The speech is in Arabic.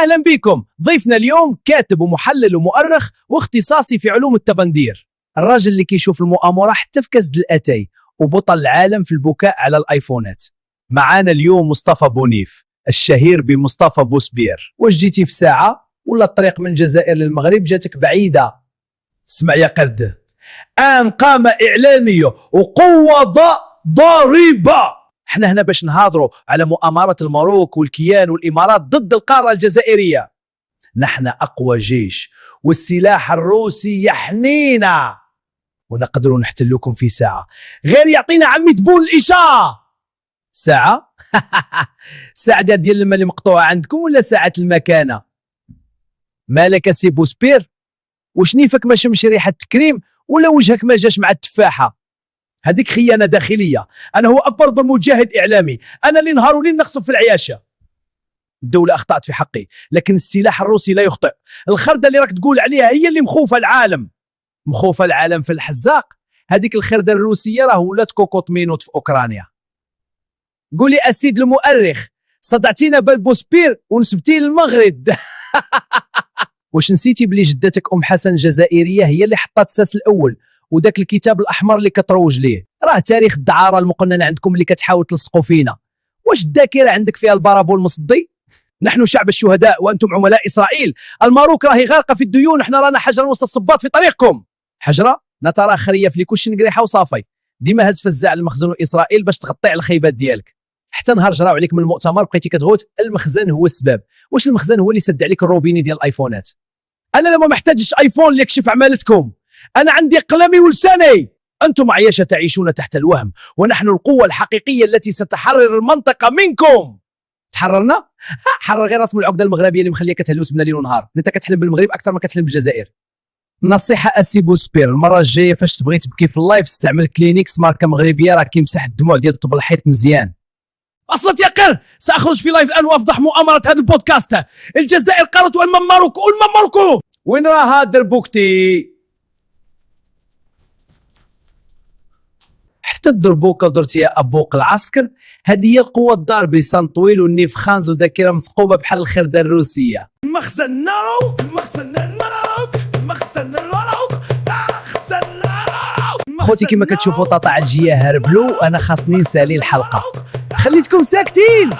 أهلا بكم. ضيفنا اليوم كاتب ومحلل ومؤرخ واختصاصي في علوم التبندير، الراجل اللي كيشوف المؤامرة حتى في كزد الأتاي، وبطل العالم في البكاء على الآيفونات. معانا اليوم مصطفى بونيف الشهير بمصطفى بوسبير. واش جيتي في ساعة ولا الطريق من الجزائر للمغرب جاتك بعيدة؟ اسمع يا قرد، قامة إعلامية وقوة ضاربة. احنا هنا باش نهاضروا على مؤامرة الماروك والكيان والإمارات ضد القارة الجزائرية. نحن أقوى جيش والسلاح الروسي يحنينا، ونقدروا نحتلوكم في ساعة، غير يعطينا عمي تبون الإشارة. ساعة؟ ساعة ديال الماء اللي مقطوعة عندكم ولا ساعة المكانة؟ مالك سي بوسبير؟ وش نيفك ما شمش ريحة التكريم ولا وجهك ما جاش مع التفاحة؟ هذيك خيانة داخلية. أنا هو أكبر مجاهد إعلامي، أنا اللي نهار وليل نقصف في العياشة. الدولة أخطأت في حقي، لكن السلاح الروسي لا يخطئ. الخردة اللي راك تقول عليها هي اللي مخوفة العالم. مخوفة العالم في الحزاق؟ هذيك الخردة الروسية راه ولات كوكوط مينوت في أوكرانيا. قولي أسيد المؤرخ، صدعتينا بالبوسبير ونسبتي للمغرب. واش نسيتي بلي جدتك أم حسن الجزائرية هي اللي حطات الساس الأول، وداك الكتاب الأحمر اللي كتروج ليه راه تاريخ الدعارة المقننة عندكم اللي كتحاول تلصقوا فينا. واش الذاكرة عندك فيها البارابول مصدي؟ نحن شعب الشهداء وأنتم عملاء إسرائيل. الماروك راهي غارقة في الديون، احنا رانا حجر وسط الصباط في طريقكم. حجرة؟ نترى خرية في كلش نقريحة وصافي، ديما هز فزاع المخزن إسرائيل باش تغطي على الخيبات ديالك. حتى نهار جراو عليك من المؤتمر بقيتي كتغوت المخزن هو السبب. واش المخزن هو اللي سد عليك الروبيني ديال الايفونات؟ انا لما محتاجش ايفون ليكشف عمالتكم، انا عندي قلمي ولساني. انتم عياشة تعيشون تحت الوهم، ونحن القوة الحقيقية التي ستحرر المنطقة منكم. تحررنا؟ حرر غير رسم العقدة المغربية اللي مخليك تهلوس من ليل ونهار. انت كتحلم بالمغرب اكثر ما كتحلم بالجزائر. نصيحة اسي بوسبير، المرة الجاية فاش تبغي تبكي في اللايف استعمل كلينيكس ماركة مغربية راه كيمسح الدموع ديال الطبل الحيط مزيان. أصلت يا قر، سأخرج في لايف الآن وأفضح مؤامرة هذا البودكاست. الجزائر قالت والمماركو وين راها دربوكتي؟ حتى الدربوكة ودرتي يا أبوق العسكر. هذه هي القوة الضاربة، لسان طويل والنيف خانز وذاكرة مثقوبة بحال الخردة الروسية. مخزن خوتي كما كتشوفوا طاطا عجية هربلو، أنا خاصني نسالي الحلقة. خليتكم ساكتين.